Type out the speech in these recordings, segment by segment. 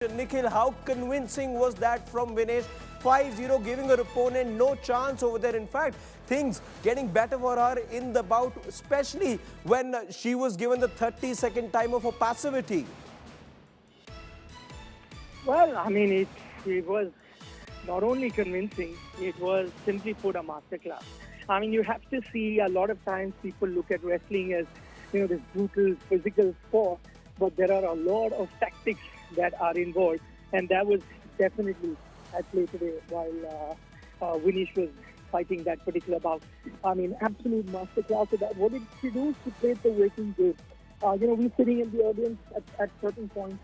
Nikhil, how convincing was that from Vinesh? 5-0, giving her opponent no chance over there. In fact, things getting better for her in the bout, especially when she was given the 30-second timer for passivity. Well, I mean, it was not only convincing, it was simply put a masterclass. I mean, you have to see, a lot of times people look at wrestling as, this brutal physical sport, but there are a lot of tactics that are involved, and that was definitely at play today while Vinesh was fighting that particular bout. I mean, absolute masterclass of that. What did she do? She played the waiting game. We sitting in the audience at certain points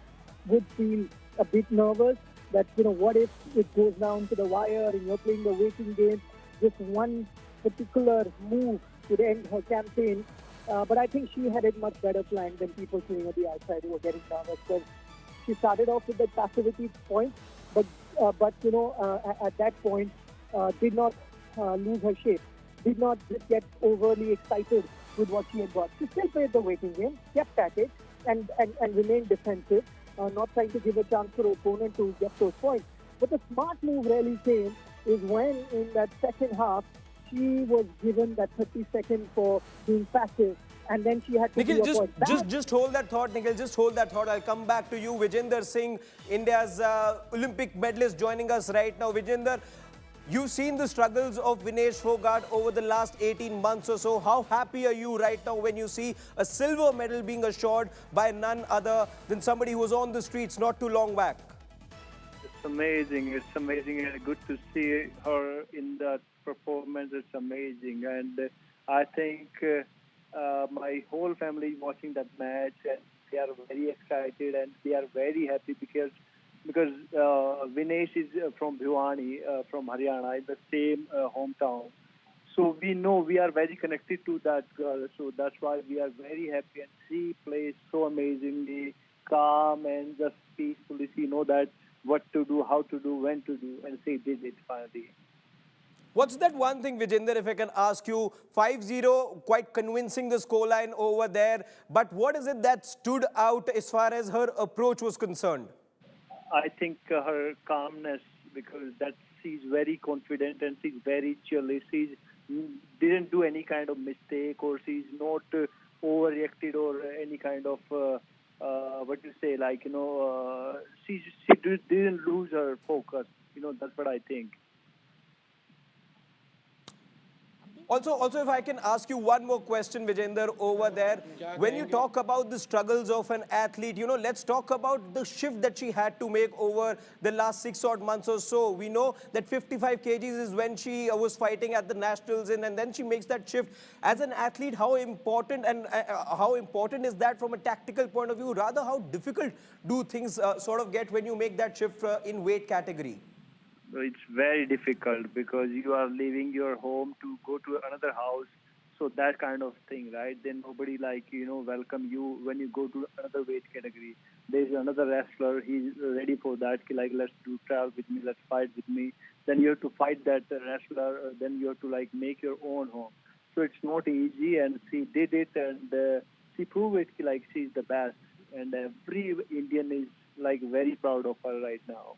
would feel a bit nervous that, what if it goes down to the wire and you're playing the waiting game? Just one particular move could end her campaign. But I think she had a much better plan than people sitting at the outside who were getting nervous, because she started off with the passivity point, but at that point did not lose her shape, did not just get overly excited with what she had got. She still played the waiting game, kept at it, and remained defensive, not trying to give a chance for her opponent to get those points. But the smart move really came is when in that second half, she was given that 30 seconds for being passive, and then she had to Nikhil, just hold that thought, Nikhil. Just hold that thought. I'll come back to you. Vijender Singh, India's Olympic medalist, joining us right now. Vijender, you've seen the struggles of Vinesh Fogart over the last 18 months or so. How happy are you right now when you see a silver medal being assured by none other than somebody who was on the streets not too long back? It's amazing. It's amazing, and good to see her in that performance. It's amazing, and I think my whole family watching that match, and they are very excited and they are very happy because Vinesh is from Bhiwani, from Haryana, in the same hometown. So we know we are very connected to that girl. So that's why we are very happy, and she plays so amazingly, calm and just peacefully. She know that what to do, how to do, when to do, and she did it finally. What's that one thing, Vijender, if I can ask you? 5-0, quite convincing the scoreline over there. But what is it that stood out as far as her approach was concerned? I think her calmness, because that she's very confident and she's very chill. She didn't do any kind of mistake, or she's not overreacted or any kind of she didn't lose her focus. That's what I think. Also, if I can ask you one more question, Vijender, over there. When you talk about the struggles of an athlete, let's talk about the shift that she had to make over the last 6 odd months or so. We know that 55 kgs is when she was fighting at the nationals, and then she makes that shift. As an athlete, how important is that from a tactical point of view? Rather, how difficult do things sort of get when you make that shift in weight category? It's very difficult because you are leaving your home to go to another house. So that kind of thing, right? Then nobody welcome you when you go to another weight category. There's another wrestler, he's ready for that. Like, let's do trial with me, let's fight with me. Then you have to fight that wrestler. Then you have to make your own home. So it's not easy, and she did it, and she proved it like she's the best. And every Indian is very proud of her right now.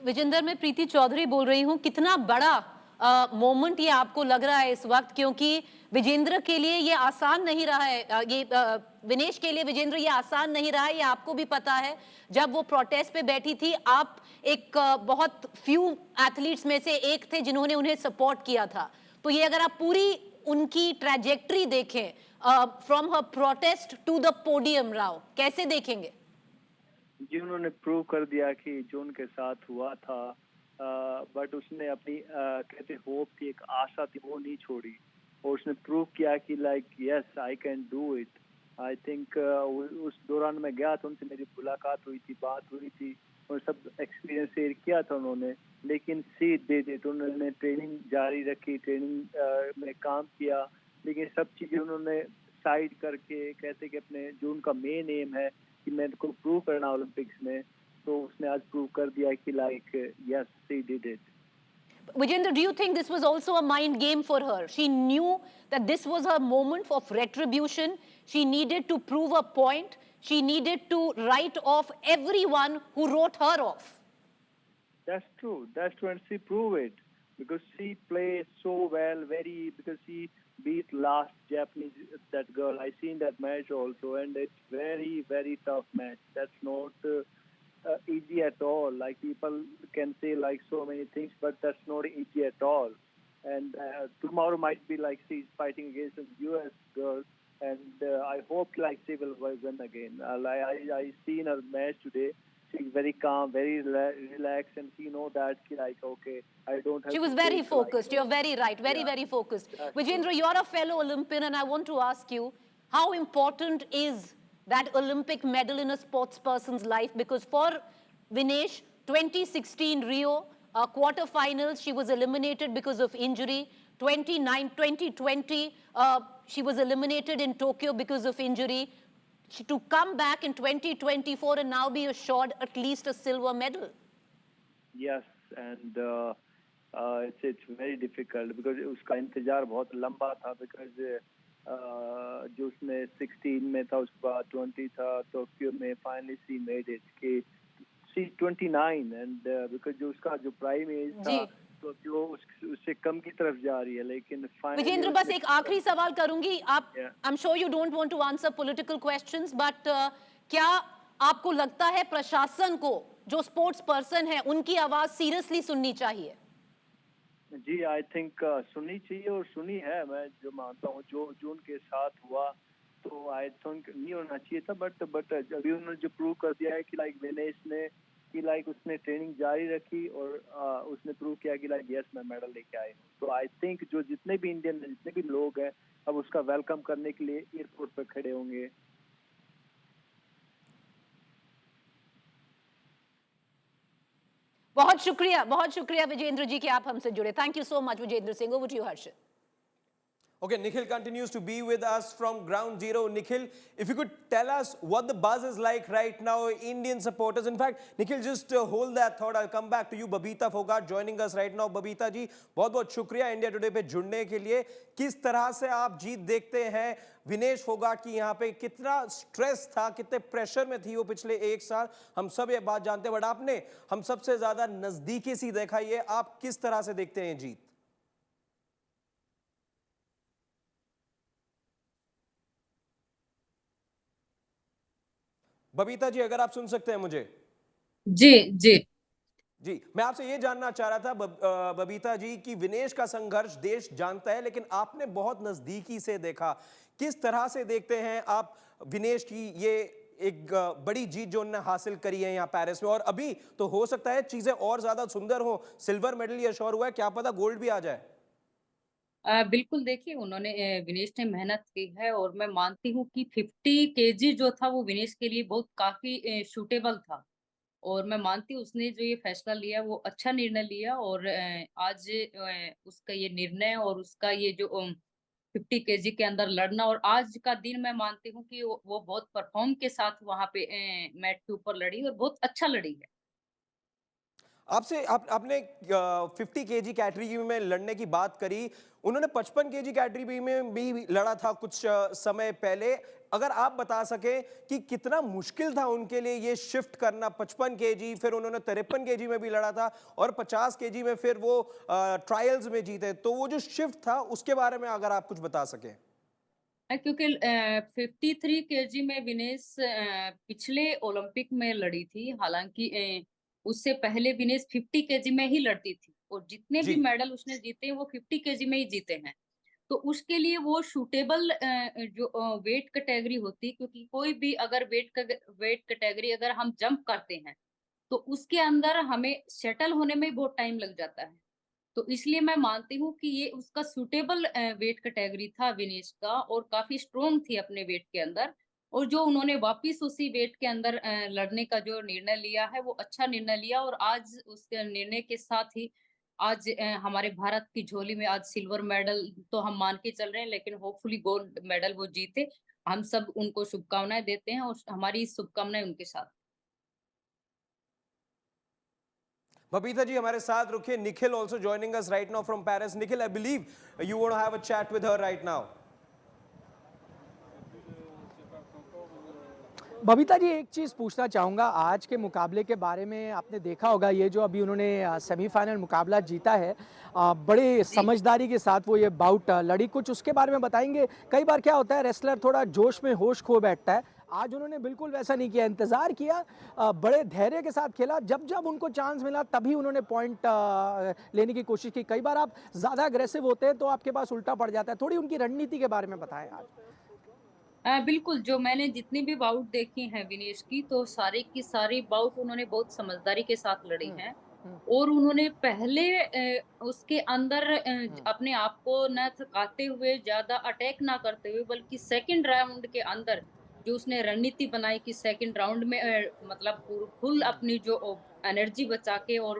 Vijender, मैं प्रीति चौधरी बोल रही हूँ। कितना बड़ा moment ये आपको लग रहा है इस वक्त, क्योंकि विजेंद्र के लिए ये आसान नहीं रहा है, ये विनेश के लिए विजेंद्र ये आसान नहीं रहा है, ये आपको भी पता है। जब वो प्रोटेस्ट पे बैठी थी, आप एक बहुत फ्यू एथलीट्स में से एक थे जिन्होंने उन्हें सपोर्ट किया था। तो ये अगर आप पूरी उनकी ट्रैजेक्टरी देखें from her protest to the podium, Rao, कैसे देखेंगे? जी, उन्होंने प्रूव कर दिया कि जो उनके साथ हुआ था, बट उसने अपनी कहते होप थी, एक आशा थी, वो नहीं छोड़ी, और उसने प्रूव किया कि yes I can do it. I think उस दौरान मैं गया था, उनसे मेरी मुलाकात हुई थी, बात हुई थी, और सब एक्सपीरियंस शेयर किया था उन्होंने। लेकिन सी दे दिट, उन्होंने ट्रेनिंग जारी रखी, ट्रेनिंग में काम किया, लेकिन सब चीज़ें उन्होंने साइड करके कहते कि अपने जो उनका मेन एम है कि मैं को प्रूव करना ओलंपिक्स में, तो उसने आज प्रूव कर दिया कि yes, she did it. Vijender, do you think this was also a mind game for her? She knew that this was her moment of retribution. She needed to prove a point. she needed to write off everyone who wrote her off. That's true. That's true, and she proved it because she plays so well. Because she beat last Japanese that girl. I seen that match also, and it's very tough match. That's not easy at all. Like people can say like so many things, but that's not easy at all. And tomorrow might be like she's fighting against a US girl, and I hope like she will win again. I seen her match today. She's very calm, very relaxed, and she know that like okay, I don't have. She was to very take, focused. Like, You're very right. Very focused. That's Vijendra, you're a fellow Olympian, and I want to ask you, how important is that Olympic medal in a sports person's life? Because for Vinesh, 2016 Rio quarterfinals, she was eliminated because of injury. 2020, she was eliminated in Tokyo because of injury. To come back in 2024 and now be assured at least a silver medal. Yes, and it's very difficult because उसका इंतजार बहुत लंबा था because जो उसने 16 में था उसके बाद 20 था टोक्यो में finally she made it कि she's 29 and because जो उसका जो prime age था तो जो उससे कम की तरफ जा रही है लेकिन finally विजेंद्र बस एक आखिरी सवाल करूंगी आप I'm sure you don't want to answer political questions but क्या आपको लगता है प्रशासन को जो स्पोर्ट्स पर्सन है उनकी आवाज सीरियसली सुननी चाहिए? जी आई थिंक सुननी चाहिए और सुनी है मैं जो मानता हूँ जो उनके साथ हुआ तो आई थिंक नहीं होना चाहिए था बट अभी उन्होंने जो प्रूव कर दिया है कि लाइक विनेश ने कि लाइक उसने ट्रेनिंग जारी रखी और उसने प्रूव किया कि लाइक यस मैं मेडल लेके आई हूँ तो आई थिंक जो जितने भी इंडियन जितने भी लोग हैं अब उसका वेलकम करने के लिए एयरपोर्ट पर खड़े होंगे. बहुत शुक्रिया विजेंद्र जी कि आप हमसे जुड़े. Thank you so much Vijender Singh. Over to you Harshit. Okay, Nikhil continues to be with us from Ground Zero. Nikhil, if you could tell us what the buzz is like right now, Indian supporters. In fact, Nikhil, just hold that thought. I'll come back to you. Babita Phogat joining us right now. Babita जी, बहुत शुक्रिया India today पे जुड़ने के लिए. किस तरह से आप जीत देखते हैं? विनेश फोगाट की यहाँ पे कितना स्ट्रेस था, कितने प्रेशर में थी वो पिछले एक साल, हम सब ये बात जानते हैं. बट आपने हम सबसे ज्यादा नजदीकी से देखा ये, आप किस तरह से देखते हैं जीत? बबीता जी अगर आप सुन सकते हैं मुझे. जी जी जी, मैं आपसे ये जानना चाह रहा था बबीता जी कि विनेश का संघर्ष देश जानता है लेकिन आपने बहुत नजदीकी से देखा. किस तरह से देखते हैं आप विनेश की ये एक बड़ी जीत जो उन्होंने हासिल करी है यहाँ पेरिस में, और अभी तो हो सकता है चीजें और ज्यादा सुंदर हो, सिल्वर मेडल ये श्योर हुआ है, क्या पता गोल्ड भी आ जाए. बिल्कुल देखिए उन्होंने विनेश ने मेहनत की है और मैं मानती हूँ कि 50 केजी जो था वो विनेश के लिए बहुत काफी सूटेबल था और मैं मानती हूँ उसने जो ये फैसला लिया वो अच्छा निर्णय लिया और आज उसका ये निर्णय और उसका ये जो 50 केजी के अंदर लड़ना और आज का दिन मैं मानती हूँ कि वो बहुत परफॉर्म के साथ वहां पे मैट के ऊपर लड़ी और बहुत अच्छा लड़ी है. आपसे आपने 50 केजी कैटेगरी में लड़ने की बात करी, उन्होंने 55 केजी कैटेगरी में भी लड़ा था कुछ समय पहले. अगर आप बता सके कि कितना मुश्किल था उनके लिए ये शिफ्ट करना, 55 केजी, फिर उन्होंने 53 केजी में भी लड़ा था और 50 केजी में फिर वो ट्रायल्स में जीते, तो वो जो शिफ्ट था उसके बारे में अगर आप कुछ बता सके. क्योंकि 53 केजी में विनेश पिछले ओलंपिक में लड़ी थी, हालांकि उससे पहले विनेश 50 केजी में ही लड़ती थी और जितने भी मेडल उसने जीते हैं वो 50 केजी में ही जीते हैं. तो उसके लिए वो सूटेबल जो वेट कैटेगरी होती है, क्योंकि कोई भी अगर वेट कैटेगरी अगर हम जंप करते हैं तो उसके अंदर हमें सेटल होने में बहुत टाइम लग जाता है. तो इसलिए मैं मानती हूँ कि ये उसका सूटेबल वेट कैटेगरी था विनेश का और काफी स्ट्रोंग थी अपने वेट के अंदर और जो उन्होंने वापिस उसी वेट के अंदर लड़ने का जो निर्णय लिया है वो अच्छा निर्णय लिया और आज उसके निर्णय के साथ ही आज हमारे भारत की झोली में आज सिल्वर मेडल तो हम मान के चल रहे हैं, लेकिन होपफुली गोल्ड मेडल वो जीते. हम सब उनको शुभकामनाएं देते हैं और हमारी शुभकामनाएं उनके साथ. बबीता जी हमारे साथ रुकिए. Nikhil also joining us right now from Paris. Nikhil, I believe you want to have a chat with her right now. Babita ji, एक चीज़ पूछना चाहूँगा, आज के मुकाबले के बारे में आपने देखा होगा, ये जो अभी उन्होंने सेमीफाइनल मुकाबला जीता है, बड़े जी। समझदारी के साथ वो ये बाउट लड़ी, कुछ उसके बारे में बताएंगे? कई बार क्या होता है, रेसलर थोड़ा जोश में होश खो बैठता है, आज उन्होंने बिल्कुल वैसा नहीं किया, इंतज़ार किया, बड़े धैर्य के साथ खेला, जब जब उनको चांस मिला तभी उन्होंने पॉइंट लेने की कोशिश की। कई बार आप ज़्यादा अग्रेसिव होते हैं तो आपके पास उल्टा पड़ जाता है, थोड़ी उनकी रणनीति के बारे में बताएं आज। बिल्कुल, जो मैंने जितनी भी बाउट देखी हैं विनेश की, तो सारी की सारी बाउट उन्होंने बहुत समझदारी के साथ लड़ी हुँ, हैं। हुँ, और उन्होंने पहले उसके अंदर हुँ, अपने आप को न थकाते हुए, ज़्यादा अटैक ना करते हुए, बल्कि सेकंड राउंड के अंदर जो उसने रणनीति बनाई कि सेकंड राउंड में मतलब फुल हुँ। अपनी जो एनर्जी बचा के और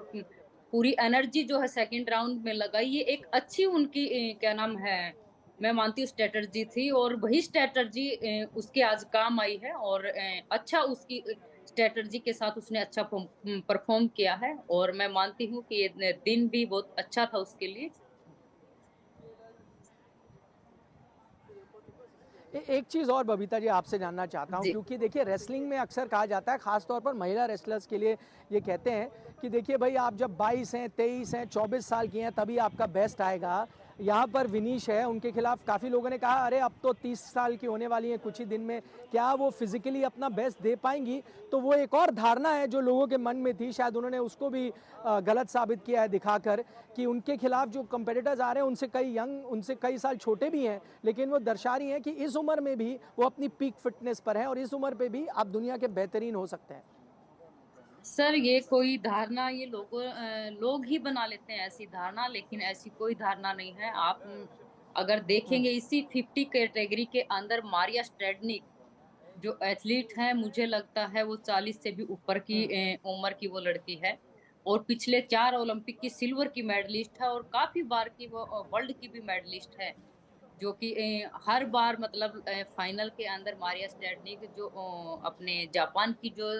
पूरी एनर्जी जो है सेकंड राउंड में लगाई, ये एक अच्छी उनकी क्या नाम है, मैं मानती हूँ स्ट्रैटेजी थी, और वही स्ट्रैटेजी उसके आज काम आई है, और अच्छा उसकी स्ट्रैटेजी के साथ उसने अच्छा परफॉर्म किया है, और मैं मानती हूँ कि ये दिन भी बहुत अच्छा था उसके लिए। एक चीज़ और बबीता जी आपसे जानना चाहता हूँ, जी। क्योंकि देखिए रेसलिंग में अक्सर कहा जाता है, खास तौर पर महिला रेसलर्स के लिए ये कहते हैं कि देखिए भाई, आप जब 22 हैं, 23 हैं, 24 साल की हैं, तभी आपका बेस्ट आएगा। यहाँ पर विनीश है, उनके खिलाफ काफ़ी लोगों ने कहा अरे अब तो 30 साल की होने वाली हैं कुछ ही दिन में, क्या वो फिजिकली अपना बेस्ट दे पाएंगी? तो वो एक और धारणा है जो लोगों के मन में थी, शायद उन्होंने उसको भी गलत साबित किया है दिखाकर, कि उनके खिलाफ जो कंपेटिटर्स आ रहे हैं उनसे कई यंग, उनसे कई साल छोटे भी हैं, लेकिन वो दर्शा रही हैं कि इस उम्र में भी वो अपनी पीक फिटनेस पर हैं और इस उम्र पे भी आप दुनिया के बेहतरीन हो सकते हैं। सर, ये कोई धारणा ये लोग ही बना लेते हैं ऐसी धारणा, लेकिन ऐसी कोई धारणा नहीं है। आप अगर हम्म, देखेंगे इसी 50 कैटेगरी के अंदर मारिया स्ट्रेडनिक जो एथलीट है, मुझे लगता है वो 40 से भी ऊपर की हम्म, उम्र की वो लड़की है, और पिछले 4 ओलंपिक की सिल्वर की मेडलिस्ट है, और काफ़ी बार की वो वर्ल्ड की भी मेडलिस्ट है, जो कि हर बार मतलब फाइनल के अंदर मारिया स्ट्रेडनिक जो अपने जापान की जो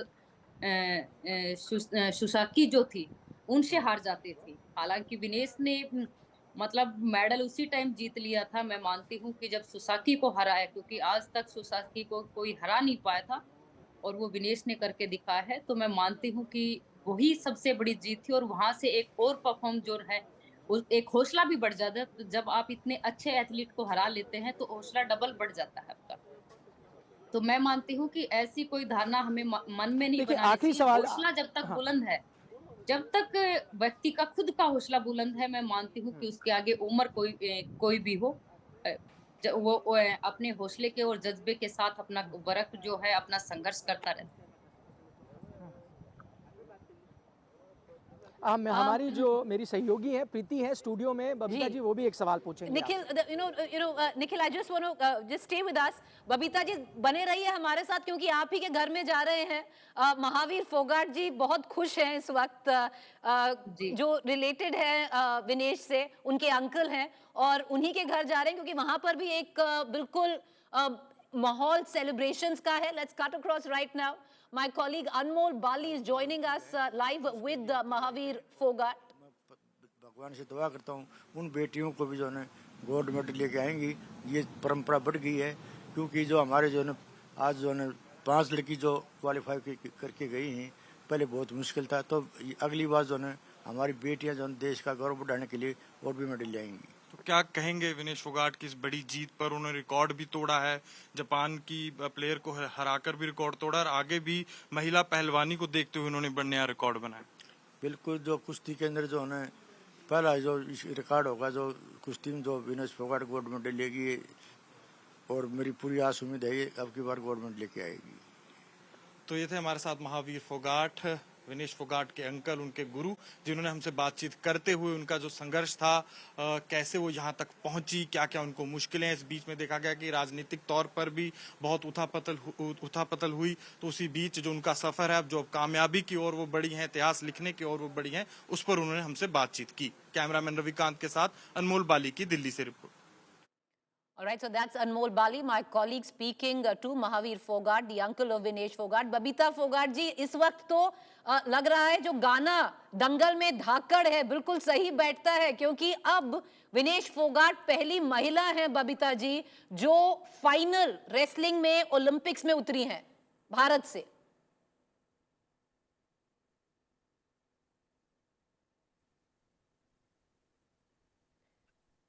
सुसाकी जो थी, उनसे हम्म, हार जाती थी। हालाँकि विनेश ने मतलब मेडल उसी टाइम जीत लिया था, मैं मानती हूँ कि जब सुसाकी को हराया, क्योंकि आज तक सुसाकी को कोई हरा नहीं पाया था, और वो विनेश ने करके दिखाया है, तो मैं मानती हूँ कि वही सबसे बड़ी जीत थी, और वहाँ से एक और परफ़ॉर्म जो है, एक हौसला भी बढ़ जाता है। तो जब आप इतने अच्छे एथलीट को हरा लेते हैं, तो हौसला डबल बढ़ जाता है आपका। तो मैं मानती हूँ कि ऐसी कोई धारणा हमें मन में नहीं देखिए बनानी आखिरी चाहिए। सवाल हौसला जब तक हाँ। बुलंद है, जब तक व्यक्ति का खुद का हौसला बुलंद है, मैं मानती हूँ कि उसके आगे उम्र कोई भी हो, अ, वो अपने हौसले के और जज्बे के साथ अपना वर्क जो है अपना संघर्ष करता रहता है। अ, हमारी जो मेरी सहयोगी हैं प्रीति हैं स्टूडियो में, बबीता जी जी वो भी एक सवाल पूछेंगी निखिल, आपसे। Nikhil, I just want to just stay with us. Babita ji बने रहिए हमारे साथ, क्योंकि आप ही के घर में जा रहे हैं। महावीर फोगाट जी बहुत खुश हैं इस वक्त, जी। जो रिलेटेड है विनेश से, उनके अंकल हैं, और उन्हीं के घर जा रहे हैं, क्योंकि वहां पर भी एक बिल्कुल माहौल सेलिब्रेशंस का है। Let's cut across right now. My colleague Anmol Bali is joining us live with Mahavir Phogat. भगवान से दुआ करता हूँ उन बेटियों को भी जो है गोल्ड मेडल लेके आएंगी। ये परंपरा बढ़ गई है, क्योंकि जो हमारे जो है आज जो है 5 लड़की जो क्वालिफाई करके गई हैं, पहले बहुत मुश्किल था। तो अगली बार जो है हमारी बेटियां जो है देश का गौरव बढ़ाने के लिए और भी मेडल ले आएंगी। तो क्या कहेंगे विनेश फोगाट की इस बड़ी जीत पर? उन्होंने रिकॉर्ड भी तोड़ा है, जापान की प्लेयर को हराकर भी रिकॉर्ड तोड़ा, और आगे भी महिला पहलवानी को देखते हुए उन्होंने नया रिकॉर्ड बनाया। बिल्कुल, जो कुश्ती के अंदर जो है पहला जो रिकॉर्ड होगा, जो कुश्ती में जो विनेश फोगाट गोल्ड मेडल लेगी, और मेरी पूरी आस उम्मीद है अब की बार गोल्ड मेडल लेके आएगी। तो ये थे हमारे साथ महावीर फोगाट, विनेश फोगाट के अंकल, उनके गुरु, जिन्होंने हमसे बातचीत करते हुए उनका जो संघर्ष था, कैसे वो यहाँ तक पहुंची, क्या क्या उनको मुश्किलें। इस बीच में देखा गया कि राजनीतिक तौर पर भी बहुत उथापतल हुई। तो उसी बीच जो उनका सफर है, अब जो कामयाबी की ओर वो बढ़ी हैं, इतिहास लिखने की ओर वो बढ़ी हैं, उस पर उन्होंने हमसे बातचीत की। कैमरामैन रविकांत के साथ अनमोल बाली की दिल्ली से report. All right, so that's Anmol Bali, my colleague, speaking to Mahavir Fogart, the uncle of Vinesh Fogart. Babita Phogat ji, इस वक्त तो लग रहा है जो गाना दंगल में धाकड़ है बिल्कुल सही बैठता है, क्योंकि अब विनेश फोगाट पहली महिला है बबीता जी जो फाइनल रेसलिंग में ओलंपिक्स में उतरी हैं। भारत से?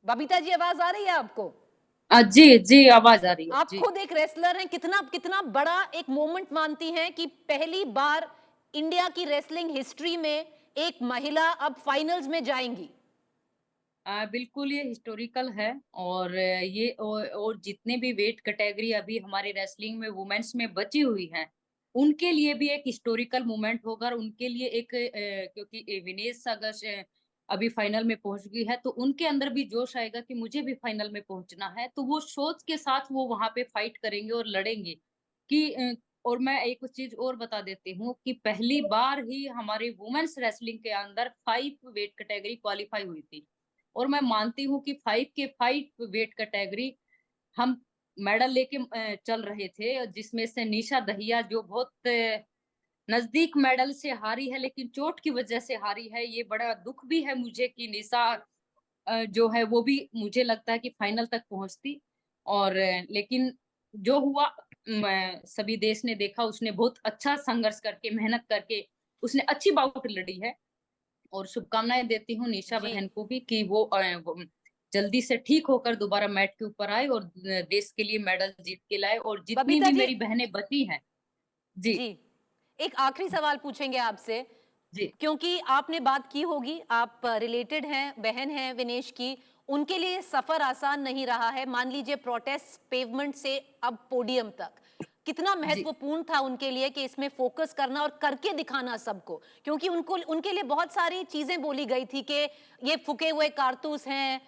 बबीता जी, आवाज आ रही है आपको? जी जी, आवाज आ रही है आप जी। खुद एक रेसलर हैं, कितना कितना बड़ा एक मोमेंट मानती हैं कि पहली बार इंडिया की रेसलिंग हिस्ट्री में एक महिला अब फाइनल्स में जाएंगी? बिल्कुल ये हिस्टोरिकल है। और ये और जितने भी वेट कैटेगरी अभी हमारे रेसलिंग में वुमेन्स में बची हुई हैं, उनके लिए भी एक हिस्टोरिकल मोमेंट होगा। और उनके लिए एक क्योंकि विनेश अगर अभी फाइनल में पहुंच गई है, तो उनके अंदर भी जोश आएगा कि मुझे भी फाइनल में पहुंचना है। तो वो सोच के साथ वो वहां पे फाइट करेंगे और लड़ेंगे कि और मैं एक चीज और बता देती हूँ कि पहली बार ही हमारे वुमेन्स रेसलिंग के अंदर 5 वेट कैटेगरी क्वालिफाई हुई थी। और मैं मानती हूँ कि 5 के 5 वेट कैटेगरी हम मेडल लेके चल रहे थे, जिसमें से निशा दहिया जो बहुत नजदीक मेडल से हारी है, लेकिन चोट की वजह से हारी है। ये बड़ा दुख भी है मुझे कि निशा जो है वो भी मुझे लगता है कि फाइनल तक पहुंचती। और लेकिन जो हुआ, सभी देश ने देखा, उसने बहुत अच्छा संघर्ष करके मेहनत करके उसने अच्छी बाउट लड़ी है। और शुभकामनाएं देती हूँ निशा जी। बहन को भी कि वो जल्दी से ठीक होकर दोबारा मैट के ऊपर आए और देश के लिए मेडल जीत के लाए। और जितनी बबीता भी जी, मेरी बहनें बची हैं जी जी, एक आखिरी सवाल पूछेंगे आपसे, जी क्योंकि आपने बात की होगी, आप रिलेटेड हैं, बहन हैं विनेश की, उनके लिए सफर आसान नहीं रहा है। मान लीजिए प्रोटेस्ट पेवमेंट से अब पोडियम तक, कितना जी महत्वपूर्ण था उनके लिए कि इसमें फोकस करना और करके दिखाना सबको, क्योंकि उनको उनके लिए बहुत सारी चीजें बोली गई थी कि ये फूके हुए कारतूस हैं,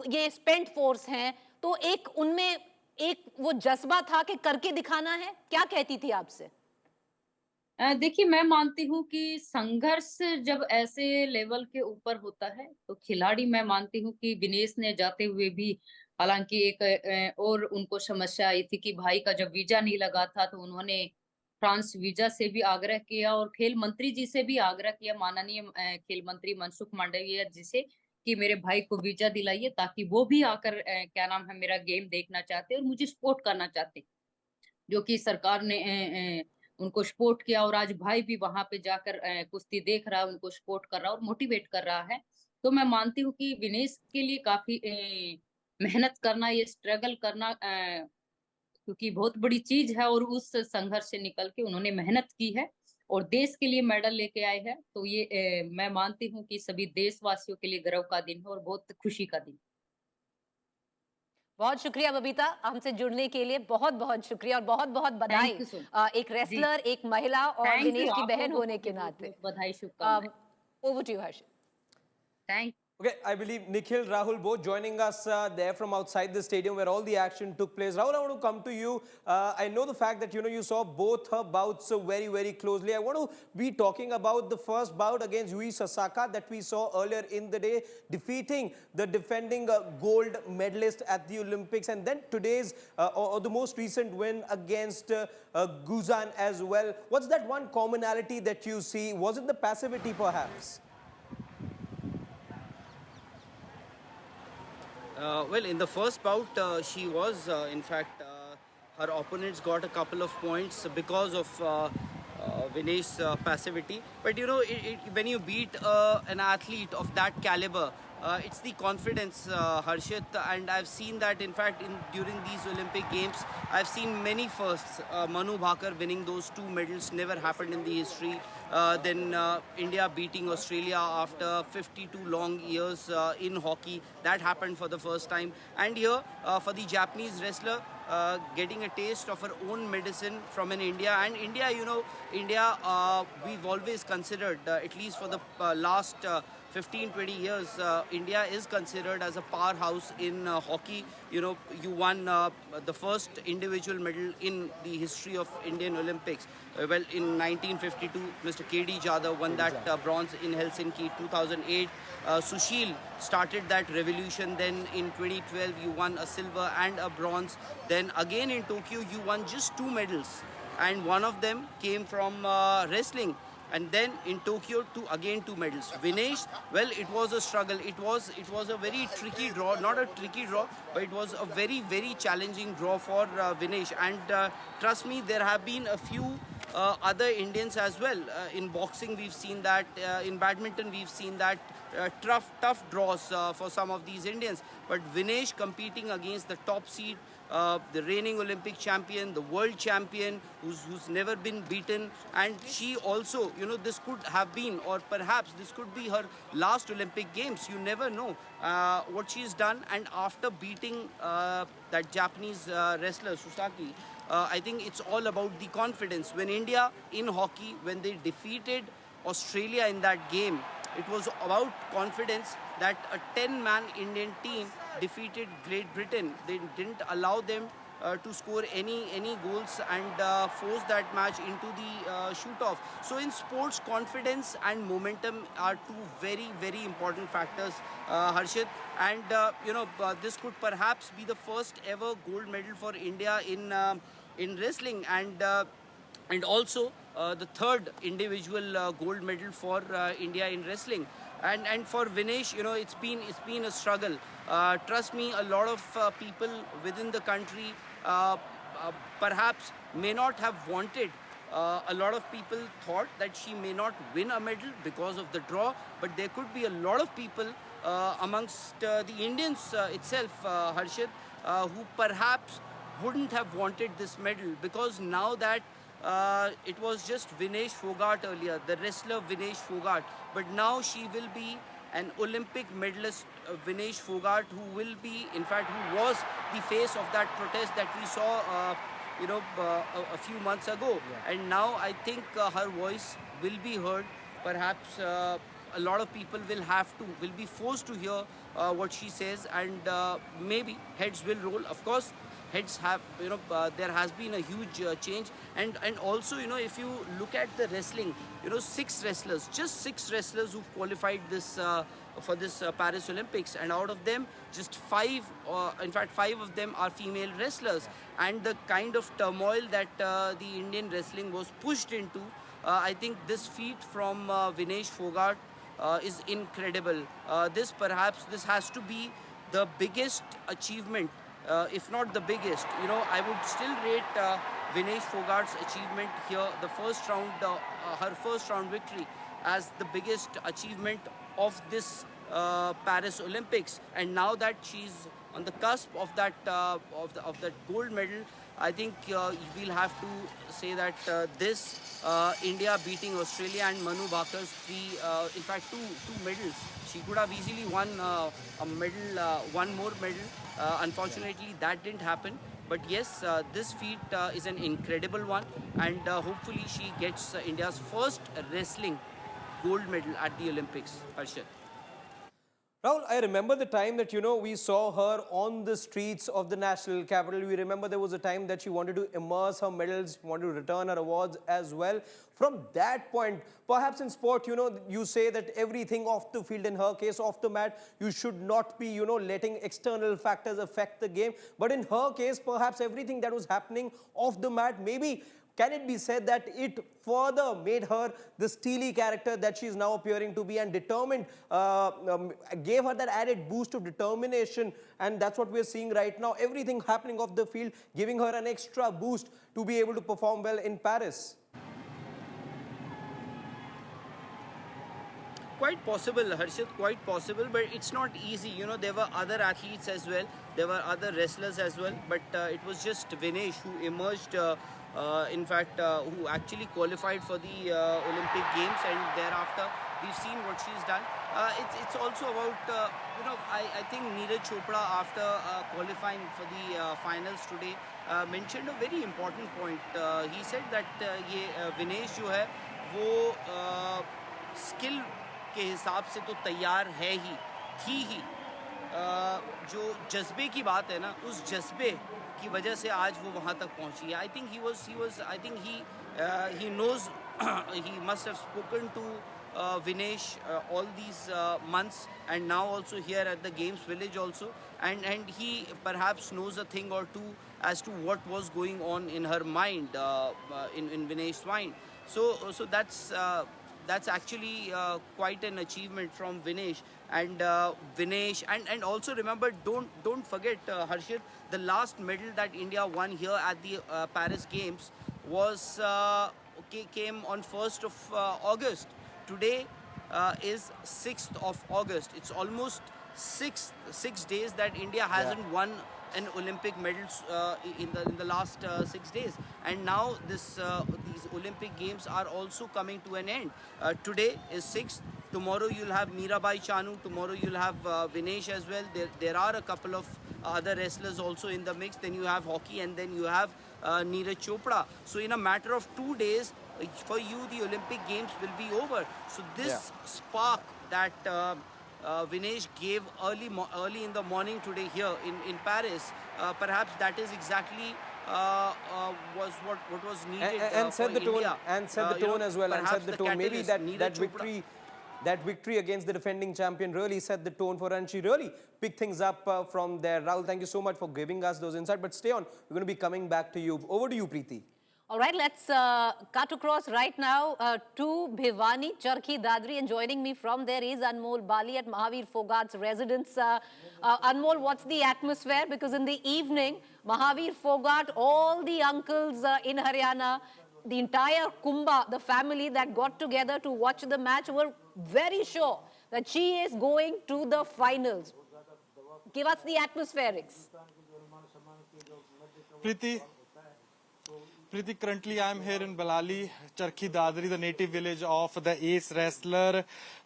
ये स्पेंट फोर्स हैं। तो एक उनमें एक वो जज्बा था कि करके दिखाना है। क्या कहती थी आपसे? देखिए, मैं मानती हूँ कि संघर्ष जब ऐसे लेवल के ऊपर होता है, तो खिलाड़ी, मैं मानती हूँ कि विनेश ने जाते हुए भी, हालांकि एक और उनको समस्या आई थी कि भाई का जब वीजा नहीं लगा था, तो उन्होंने फ्रांस वीजा से भी आग्रह किया और खेल मंत्री जी से भी आग्रह किया, माननीय खेल मंत्री मनसुख मांडविया जी से, कि मेरे भाई को वीजा दिलाइए ताकि वो भी आकर क्या नाम है, मेरा गेम देखना चाहते और मुझे सपोर्ट करना चाहते। जो कि सरकार ने उनको सपोर्ट किया और आज भाई भी वहां पे जाकर कुश्ती देख रहा है, उनको सपोर्ट कर रहा है और मोटिवेट कर रहा है। तो मैं मानती हूँ कि विनेश के लिए काफी मेहनत करना, ये स्ट्रगल करना, क्योंकि बहुत बड़ी चीज है और उस संघर्ष से निकल के उन्होंने मेहनत की है और देश के लिए मेडल लेके आए हैं। तो ये मैं मानती हूँ कि सभी देशवासियों के लिए गर्व का दिन है और बहुत खुशी का दिन। बहुत शुक्रिया बबीता, हमसे जुड़ने के लिए बहुत बहुत शुक्रिया और बहुत बहुत बधाई, थैंक यू सो एक मच जी। रेसलर, एक महिला और थैंक यू, विनेश की आप बहन लोगों होने को के भी बहुत नाते। बहुत बधाई, शुभकामनाएं। Over to you Harsh. Thank Okay, I believe Nikhil, Rahul both joining us there from outside the stadium where all the action took place. Rahul, I want to come to you. I know the fact that you saw both her bouts very, very closely. I want to be talking about the first bout against Yui Sasaka that we saw earlier in the day, defeating the defending gold medalist at the Olympics, and then today's or the most recent win against Guzan as well. What's that one commonality that you see? Was it the passivity perhaps? Well, in the first bout, she was, in fact, her opponents got a couple of points because of Vinesh's passivity. But when you beat an athlete of that caliber, it's the confidence, Harshit, and I've seen that, in fact, during these Olympic Games, I've seen many firsts. Manu Bhaker winning those 2 medals never happened in the history. Then India beating Australia after 52 long years in hockey. That happened for the first time. And here, for the Japanese wrestler, getting a taste of her own medicine from an India. And India, India, we've always considered, at least for the last 15-20 years, India is considered as a powerhouse in hockey. You won the first individual medal in the history of Indian Olympics. Well, in 1952, Mr. K.D. Jadhav won that bronze in Helsinki. 2008, Sushil started that revolution. Then in 2012, you won a silver and a bronze. Then again in Tokyo, you won just 2 medals. And one of them came from wrestling. and then in Tokyo again 2 medals. Vinesh, well, it was a struggle. It was a very tricky draw, not a tricky draw, but it was a very, very challenging draw for Vinesh. And trust me, there have been a few other Indians as well. In boxing, we've seen that. In badminton, we've seen that. Tough draws for some of these Indians. But Vinesh competing against the top seed, the reigning Olympic champion, the world champion, who's never been beaten, and she also, this could have been, or perhaps this could be her last Olympic Games. You never know what she's done. And after beating that Japanese wrestler Susaki, I think it's all about the confidence. When India in hockey, when they defeated Australia in that game, it was about confidence that a 10-man Indian team defeated Great Britain. They didn't allow them to score any goals and force that match into the shoot-off. So in sports, confidence and momentum are two very, very important factors, Harshit. And this could perhaps be the first ever gold medal for India in wrestling, and also the third individual gold medal for India in wrestling. And for Vinesh, it's been a struggle. Trust me, a lot of people within the country perhaps may not have wanted. A lot of people thought that she may not win a medal because of the draw, but there could be a lot of people amongst the Indians itself, Harshit, who perhaps wouldn't have wanted this medal, because now that it was just Vinesh Fogart earlier, the wrestler Vinesh Fogart, but now she will be an Olympic medalist, Vinesh Fogart, who will be, in fact, who was the face of that protest that we saw a few months ago. Yeah. And now I think her voice will be heard. Perhaps a lot of people will be forced to hear what she says, and maybe heads will roll. Of course, heads have, there has been a huge change. And also, if you look at the wrestling, 6 wrestlers, just 6 wrestlers who've qualified this for this Paris Olympics, and out of them, just 5, in fact 5 of them are female wrestlers. And the kind of turmoil that the Indian wrestling was pushed into, I think this feat from Vinesh Fogart is incredible. This has to be the biggest achievement, if not the biggest. I would still rate Vinesh Fogart's achievement here, the first round, her first round victory, as the biggest achievement of this Paris Olympics. And now that she's on the cusp of that gold medal, I think we'll have to say that India beating Australia and Manu Bhakar's 2 medals. She could have easily won a medal, one more medal. Unfortunately, that didn't happen. But yes, this feat is an incredible one, and hopefully she gets India's first wrestling gold medal at the Olympics. Harshit. Rahul, I remember the time that, we saw her on the streets of the national capital. We remember there was a time that she wanted to immerse her medals, wanted to return her awards as well. From that point, perhaps in sport, you say that everything off the field, in her case, off the mat, you should not be, letting external factors affect the game. But in her case, perhaps everything that was happening off the mat, maybe can it be said that it further made her the steely character that she is now appearing to be, and determined, gave her that added boost of determination, and that's what we're seeing right now. Everything happening off the field, giving her an extra boost to be able to perform well in Paris. Quite possible, Harshit, quite possible, but it's not easy. There were other athletes as well, there were other wrestlers as well, but it was just Vinesh who emerged, who actually qualified for the Olympic Games, and thereafter we've seen what she's done. It's also about, I think Neeraj Chopra, after qualifying for the finals today, mentioned a very important point. He said that Vinesh जो है वो skill के हिसाब से तो तैयार है ही, थी ही, जो जज्बे की बात है ना, उस जज्बे की वजह से आज वो वहाँ तक पहुँची है. I think he knows, he must have spoken to Vinesh all these months, and now also here at the Games Village also, and he perhaps knows a thing or two as to what was going on in her mind, in Vinesh's mind. So that's actually quite an achievement from Vinesh. And Vinesh, and also remember, don't forget, Harshit, the last medal that India won here at the Paris Games was came on 1st of August. Today is 6th of August. It's almost six days that India hasn't won an Olympic medals in the last 6 days, and now these Olympic games are also coming to an end. Today is 6th. Tomorrow you'll have Mirabai Chanu. Tomorrow you'll have Vinesh as well. There are a couple of other wrestlers also in the mix. Then you have hockey, and then you have Neeraj Chopra. So in a matter of 2 days, for you the Olympic Games will be over. So this spark that Vinesh gave early in the morning today here in Paris, perhaps that is exactly was what was needed and set for the tone India. and set the tone as well, and set perhaps the tone. Maybe catalyst, that Neeraj Chopra. that victory against the defending champion really set the tone for her, and she really picked things up from there. Rahul, thank you so much for giving us those insights. But stay on, we're going to be coming back to you. Over to you, Preeti. All right, let's cut across right now to Bhiwani Charkhi Dadri, and joining me from there is Anmol Bali at Mahavir Fogart's residence. Anmol, what's the atmosphere? Because in the evening, Mahavir Fogart, all the uncles in Haryana, the entire Kumbha, the family that got together to watch the match, were very sure that she is going to the finals. Give us the atmospherics. Preeti, currently I am here in Balali, Charkhi Dadri, the native village of the ace wrestler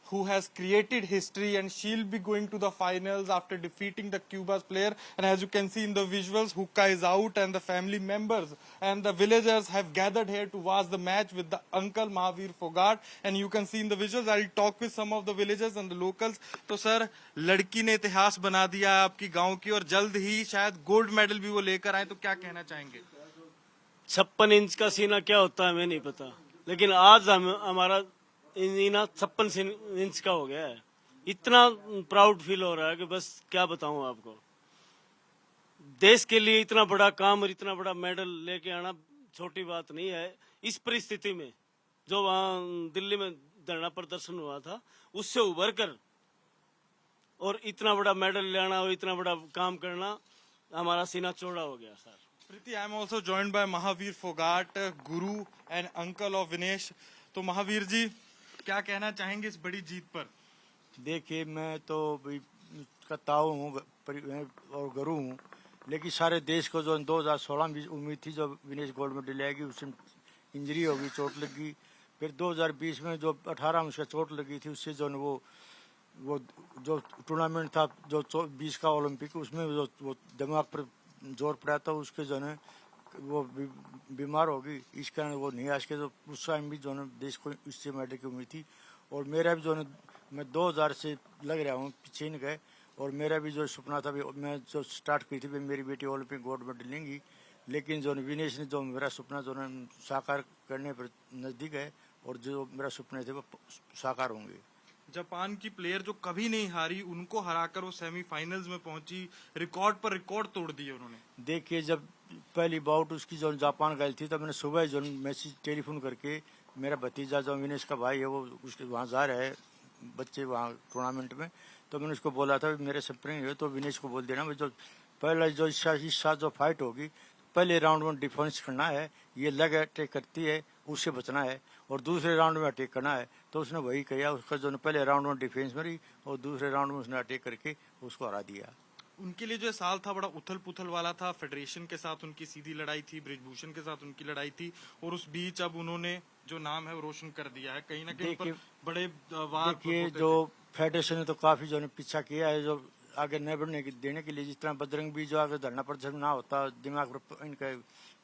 who has created history, and she'll be going to the finals after defeating the Cuba's player. And as you can see in the visuals, Hukka is out, and the family members and the villagers have gathered here to watch the match with the uncle Mahavir Fogart. And you can see in the visuals, I'll talk with some of the villagers and the locals. तो sir, लड़की ने इतिहास बना दिया है आपकी गांव की, और जल्द ही शायद गोल्ड मेडल भी वो लेकर आए, तो क्या कहना चाहेंगे? 56 इंच का सीना क्या होता है हमें नहीं पता, लेकिन आज हमारा सीना 56 इंच का हो गया है। इतना प्राउड फील हो रहा है कि बस क्या बताऊं आपको। देश के लिए इतना बड़ा काम और इतना बड़ा मेडल लेके आना छोटी बात नहीं है। इस परिस्थिति में जो वहाँ दिल्ली में धरना प्रदर्शन हुआ था, उससे उभर कर और इतना बड़ा मेडल ले आना और इतना बड़ा काम करना, हमारा सीना चौड़ा हो गया sir. Preeti, I am also joined by Mahavir Fogart, guru and uncle of Vinesh. तो महावीर जी, क्या कहना चाहेंगे इस बड़ी जीत पर? देखिए, मैं तो ताऊ हूँ और गुरु हूँ, लेकिन सारे देश को जो 2016 में उम्मीद थी जो विनेश गोल्ड मेडल लेगी, उसमें इंजरी होगी, चोट लगी। फिर 2020 में जो 18 में उसका चोट लगी थी, उससे जो वो जो टूर्नामेंट था जो 20 का ओलंपिक, उसमें जो वो दिमाग पर जोर पड़ा था, उसके जो है वो बीमार होगी, इस कारण वो नहीं आज के। जो उस टाइम भी जो है देश को इससे मेडल की उम्मीद थी, और मेरा भी जो है मैं 2000 से लग रहा हूँ पीछे नहीं गए, और मेरा भी जो सपना था, मैं जो स्टार्ट की थी मेरी बेटी ओलंपिक गोल्ड मेडल लेंगी, लेकिन जो विनेश ने जो मेरा सपना जो है साकार करने पर नज़दीक है, और जो मेरा सपने थे वो साकार होंगे। जापान की प्लेयर जो कभी नहीं हारी, उनको हराकर वो सेमीफाइनल्स में पहुंची, रिकॉर्ड पर रिकॉर्ड तोड़ दिए उन्होंने। देखिए, जब पहली बाउट उसकी जो जापान गई थी, तब मैंने सुबह जो मैसेज टेलीफोन करके, मेरा भतीजा जो विनेश का भाई है वो उसके वहाँ जा रहा है बच्चे वहाँ टूर्नामेंट में, तो मैंने उसको बोला था मेरे सपने है तो विनेश को बोल देना जो पहला जो इस साथ जो फाइट होगी, पहले राउंड में डिफेंस करना है, ये लेग अटैक करती है उससे बचना है, और दूसरे राउंड में अटैक करना है। तो उसने वही किया, उसका जो पहले राउंड में डिफेंस में रही और दूसरे राउंड में उसने अटैक करके उसको हरा दिया। उनके लिए जो साल था बड़ा उथल पुथल वाला था, फेडरेशन के साथ उनकी सीधी लड़ाई थी, ब्रिजभूषण के साथ उनकी लड़ाई थी, और उस बीच अब उन्होंने जो नाम है वो रोशन कर दिया है। कहीं ना कहीं पर बड़े वाद देखिए, जो फेडरेशन ने तो काफी जो पीछा किया है, जो आगे न बढ़ने देने के लिए, जितना बजरंग भी जो आगे धरना प्रदर्शन ना होता, इनके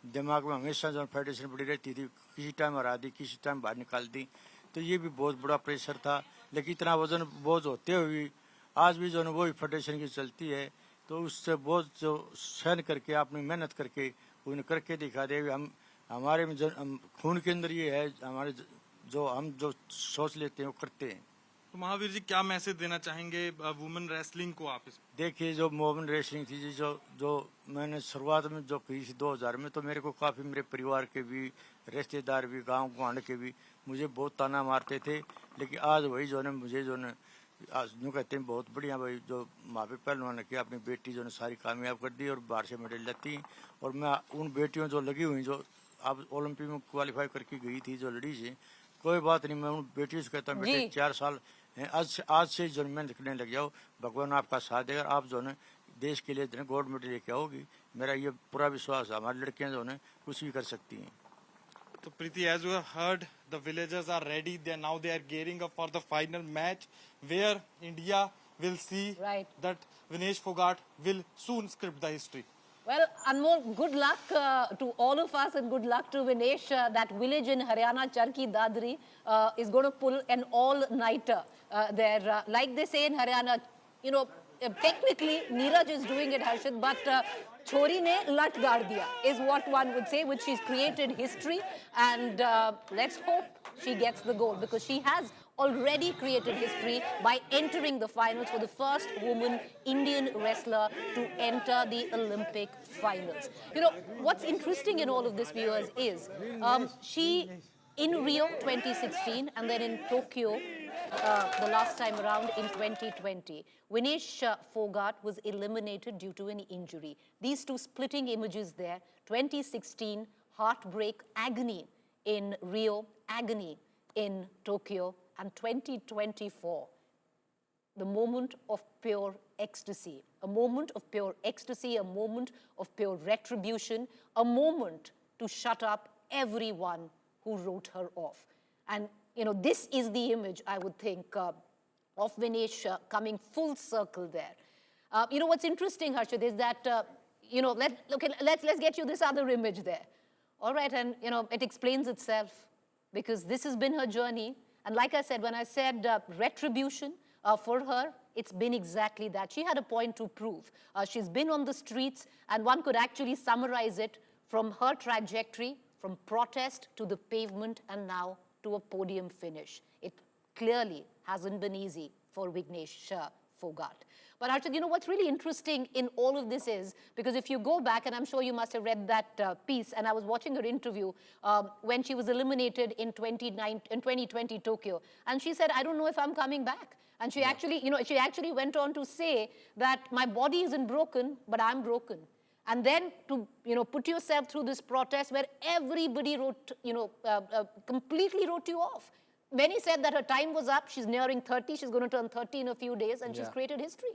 दिमाग में हमेशा जो फेडरेशन बड़ी रहती थी, किसी टाइम हरा दी, किसी टाइम बाहर निकाल दी, तो ये भी बहुत बड़ा प्रेशर था। लेकिन इतना वजन बोझ होते हुए आज भी जो है वो फेडरेशन की चलती है, तो उससे बोझ जो सहन करके आपने मेहनत करके उन्हें करके दिखा दे। हम हमारे में खून के अंदर ये है, हमारे जो हम जो सोच लेते हैं वो करते हैं। तो महावीर जी क्या मैसेज देना चाहेंगे वुमेन रेसलिंग को आप? देखिए, जो वुमेन रेसलिंग थी जी, जो मैंने शुरुआत में जो की थी 2000 में, तो मेरे को काफ़ी मेरे परिवार के भी, रिश्तेदार भी, गांव गुआंढ के भी मुझे बहुत ताना मारते थे। लेकिन आज वही जो ने मुझे जो ने आज यूँ कहते हैं बहुत बढ़िया भाई, जो माँ पे पहलवान ने किया, अपनी बेटी जो ने सारी कामयाब कर दी और बाहर से मेडल लाती। और मैं उन बेटियों जो लगी हुई, जो अब ओलंपिक में क्वालिफाई करके गई थी, जो लड़ी से, कोई बात नहीं, मैं उन बेटियों से कहता हूँ बेटे 4 साल हैं, आज से जो मैं लिखने लग जाओ, भगवान आपका साथ देगा, आप जो है देश के लिए जो है गोल्ड मेडल लेके आओगी। मेरा ये पूरा विश्वास है, हमारी लड़कियां जो है कुछ भी कर सकती हैं। So Preeti, as you have heard, the villagers are ready. They are gearing up for the final match, where India will see that Vinesh Fogart will soon script the history. Well, Anmol, good luck to all of us and good luck to Vinesh. That village in Haryana, Charki Dadri, is going to pull an all-nighter there. Like they say in Haryana, you know, technically Neeraj is doing it, Harshit, but Chori ne lat gaar diya is what one would say, which she's created history. And let's hope she gets the gold, because she has already created history by entering the finals for the first woman Indian wrestler to enter the Olympic finals. You know, what's interesting in all of this, viewers, is she, in Rio 2016 and then in Tokyo the last time around in 2020, Vinesh Fogart was eliminated due to an injury. These two splitting images there, 2016, heartbreak, agony in Rio, agony in Tokyo, and 2024, the moment of pure ecstasy, a moment of pure ecstasy, a moment of pure retribution, a moment to shut up everyone who wrote her off. And, you know, this is the image, I would think, of Vinesh coming full circle there. You know, what's interesting, Harshit, is that, you know, let's get you this other image there. All right, and, you know, it explains itself, because this has been her journey. And like I said, when I said retribution for her, it's been exactly that. She had a point to prove. She's been on the streets, and one could actually summarize it from her trajectory, from protest to the pavement, and now to a podium finish. It clearly hasn't been easy for Vinesh Fogart. But Harshit, you know, what's really interesting in all of this is, because if you go back, and I'm sure you must have read that piece, and I was watching her interview when she was eliminated in 2020 Tokyo, and she said, I don't know if I'm coming back. And she actually, you know, she actually went on to say that my body isn't broken, but I'm broken. And then to, you know, put yourself through this protest where everybody wrote, you know, completely wrote you off. Many said that her time was up. She's nearing 30. She's going to turn 30 in a few days, and she's created history.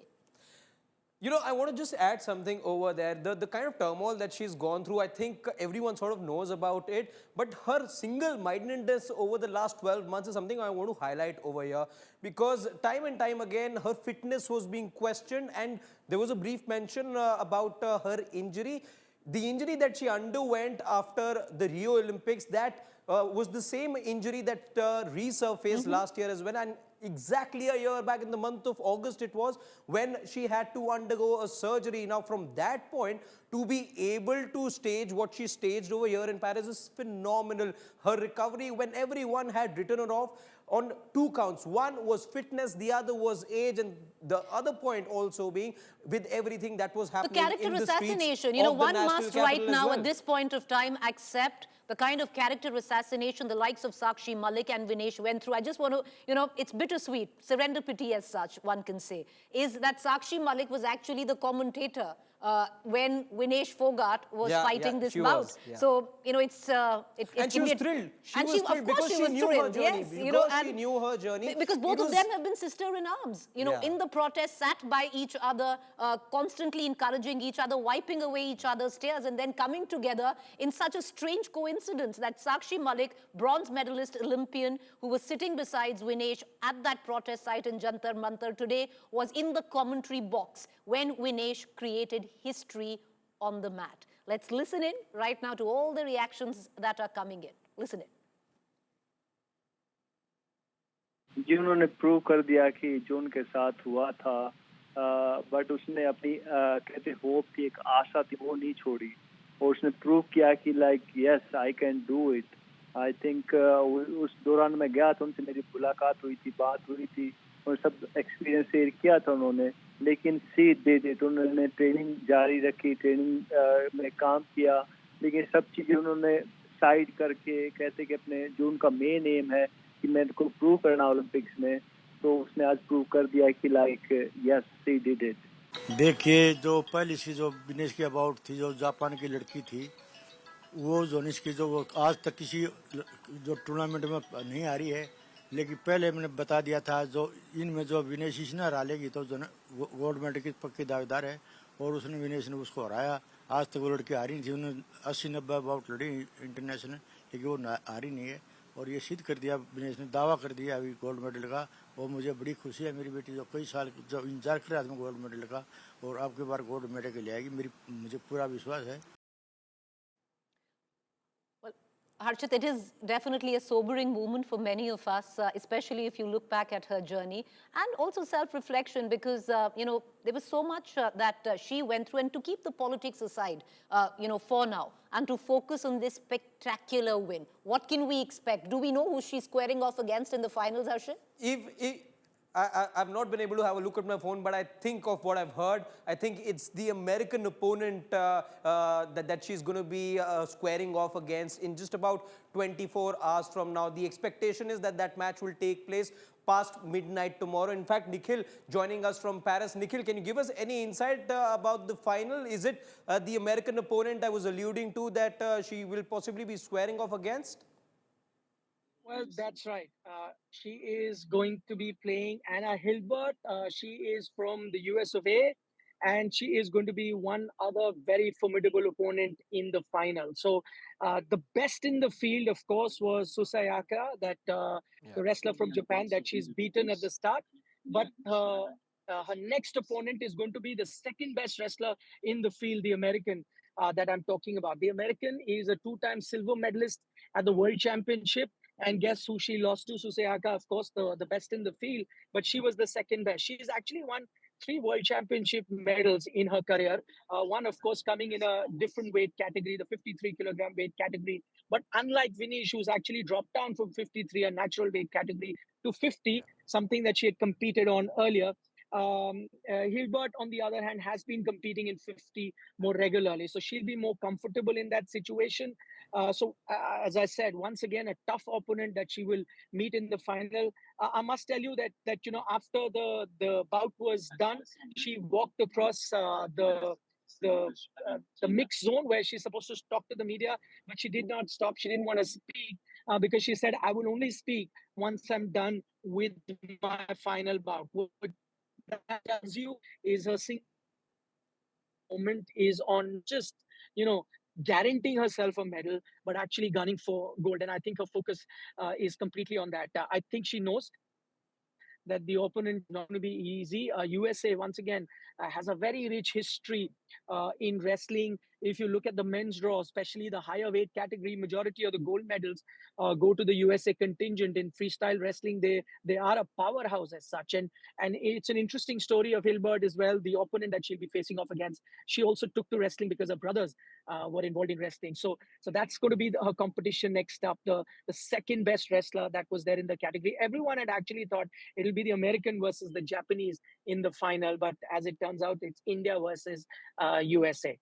You know, I want to just add something over there. The kind of turmoil that she's gone through, I think everyone sort of knows about it. But her single-mindedness over the last 12 months is something I want to highlight over here. Because time and time again, her fitness was being questioned. And there was a brief mention about her injury. The injury that she underwent after the Rio Olympics, that was the same injury that resurfaced last year as well. And exactly a year back in the month of August it was, when she had to undergo a surgery. Now from that point, to be able to stage what she staged over here in Paris is phenomenal. Her recovery, when everyone had written her off, on 2 counts. One was fitness, the other was age, and the other point also being with everything that was happening the character in the assassination. You know, one must right now well. at this point of time accept the kind of character assassination the likes of Sakshi Malik and Vinesh went through. I just want to, you know, it's bittersweet, serendipity as such, one can say, is that Sakshi Malik was actually the commentator when Vinesh Fogart was fighting this bout. So, you know, it's... and she was thrilled. She was thrilled because she knew her journey. Yes, because you know, she knew her journey. Because both of them have been sister in arms. You know, in the protest, sat by each other, constantly encouraging each other, wiping away each other's tears, and then coming together in such a strange coincidence that Sakshi Malik, bronze medalist Olympian, who was sitting beside Vinesh at that protest site in Jantar Mantar today, was in the commentary box when Vinesh created history on the mat. Let's listen in right now to all the reactions that are coming in. Listen in. जिन्होंने prove कर दिया कि जो उनके साथ हुआ था, but उसने अपनी कहते होप थी, एक आशा थी, वो नहीं छोड़ी, और उसने प्रूव किया कि like yes I can do it. I think उस दौरान मैं गया था, उनसे मेरी मुलाकात हुई थी, बात हुई थी और सब एक्सपीरियंस शेयर किया था उन्होंने। लेकिन सी दे दे तो उन्होंने ट्रेनिंग जारी रखी, ट्रेनिंग में काम किया, लेकिन सब चीज़ें उन्होंने साइड करके कहते कि अपने जो उनका मेन एम है कि मेरे को प्रूव करना ओलंपिक्स में, तो उसने आज प्रूव कर दिया कि like yes she did it. देखिए, जो पहली सी जो विनेश की अबाउट थी, जो जापान की लड़की थी, वो जोनिस की जो वो आज तक किसी जो टूर्नामेंट में नहीं आ रही है, लेकिन पहले मैंने बता दिया था जो इनमें जो विनेश इस ना हरा लेगी तो जो गोल्ड मेडल की पक्की दावेदार है, और उसने विनेश ने उसको हराया। आज तक वो लड़की हारी नहीं थी, उन्होंने 80-90 अबाउट लड़ी इंटरनेशनल, लेकिन वो हारी नहीं है, और ये सिद्ध कर दिया विनेश ने, दावा कर दिया अभी गोल्ड मेडल का। और मुझे बड़ी खुशी है, मेरी बेटी जो कई साल जो इंतजार कर रहा था गोल्ड मेडल का, और अब की बार गोल्ड मेडल के लिए आएगी, मुझे पूरा विश्वास है। Harshit, it is definitely a sobering moment for many of us, especially if you look back at her journey, and also self-reflection, because there was so much that she went through, and to keep the politics aside, for now, and to focus on this spectacular win. What can we expect? Do we know who she's squaring off against in the finals, Harshit? If I've not been able to have a look at my phone, but I think of what I've heard, I think it's the American opponent that she's going to be squaring off against in just about 24 hours from now. The expectation is that that match will take place past midnight tomorrow. In fact, Nikhil joining us from Paris. Nikhil, can you give us any insight about the final? Is it the American opponent I was alluding to that she will possibly be squaring off against? Well, that's right. She is going to be playing Anna Hilbert. She is from the US of A, and she is going to be one other very formidable opponent in the final. So, the best in the field, of course, was Susayaka, the wrestler from Japan that she's beaten at the start. But her next opponent is going to be the second best wrestler in the field, the American that I'm talking about. The American is a two-time silver medalist at the World Championship. And guess who she lost to? Susayaka, of course, the best in the field, but she was the second best. She's actually won 3 world championship medals in her career. One, of course, coming in a different weight category, the 53-kilogram weight category. But unlike Vinish, who's actually dropped down from 53, a natural weight category, to 50, something that she had competed on earlier. Hilbert, on the other hand, has been competing in 50 more regularly. So she'll be more comfortable in that situation. As I said, once again, a tough opponent that she will meet in the final. I must tell you that after the bout was done, she walked across the mixed zone where she's supposed to talk to the media, but she did not stop. She didn't want to speak because she said, "I will only speak once I'm done with my final bout." What that tells you is her single moment is on just guaranteeing herself a medal, but actually gunning for gold. And I think her focus is completely on that. I think she knows that the opponent is not going to be easy. USA, once again, has a very rich history in wrestling. If you look at the men's draw, especially the higher weight category, majority of the gold medals go to the USA contingent. In freestyle wrestling, they are a powerhouse as such. And it's an interesting story of Hilbert as well, the opponent that she'll be facing off against. She also took to wrestling because her brothers were involved in wrestling. So that's going to be her competition next up, the second best wrestler that was there in the category. Everyone had actually thought it'll be the American versus the Japanese in the final, but as it turns out, it's India versus USA.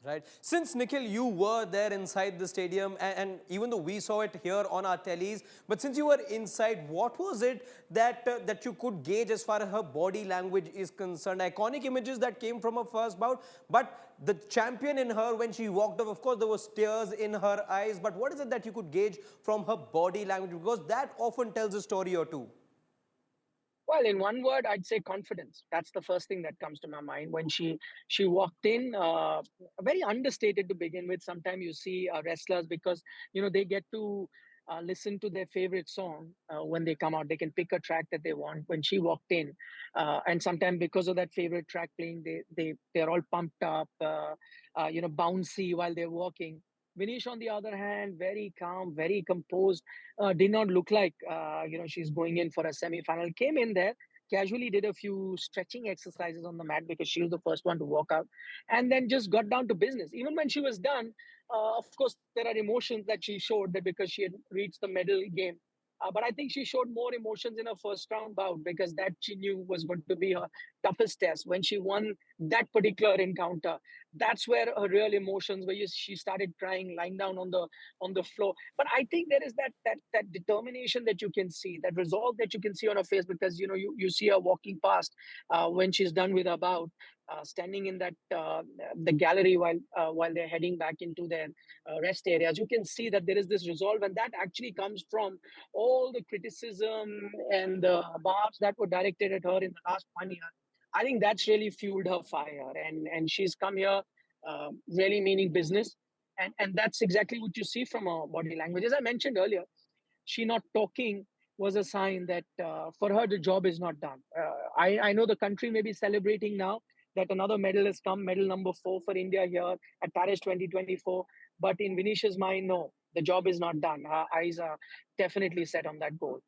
Right. Since, Nikhil, you were there inside the stadium, and even though we saw it here on our tellies, but since you were inside, what was it that you could gauge as far as her body language is concerned? Iconic images that came from her first bout, but the champion in her, when she walked off, of course, there was tears in her eyes, but what is it that you could gauge from her body language? Because that often tells a story or two. Well, in one word, I'd say confidence. That's the first thing that comes to my mind when she walked in. Very understated to begin with. Sometimes you see wrestlers because they get to listen to their favorite song when they come out. They can pick a track that they want. When she walked in, and sometimes because of that favorite track playing, they're all pumped up, bouncy while they're walking. Vinish, on the other hand, very calm, very composed, did not look like, she's going in for a semi-final. Came in there, casually did a few stretching exercises on the mat because she was the first one to walk out, and then just got down to business. Even when she was done, Of course, there are emotions that she showed that because she had reached the medal game. But I think she showed more emotions in her first round bout because that she knew was going to be her toughest test. When she won that particular encounter, that's where her real emotions, where she started crying, lying down on the floor. But I think there is that determination that you can see, that resolve that you can see on her face, because you see her walking past when she's done with her bout, standing in that the gallery while they're heading back into their rest areas. You can see that there is this resolve, and that actually comes from all the criticism and the barbs that were directed at her in the last 1 year. I think that's really fueled her fire, and she's come here really meaning business, and that's exactly what you see from her body language. As I mentioned earlier, she not talking was a sign that for her the job is not done. I know the country may be celebrating now that another medal has come, medal number 4 for India here at Paris 2024. But in Venetia's mind, no, the job is not done. Her eyes are definitely set on that goal.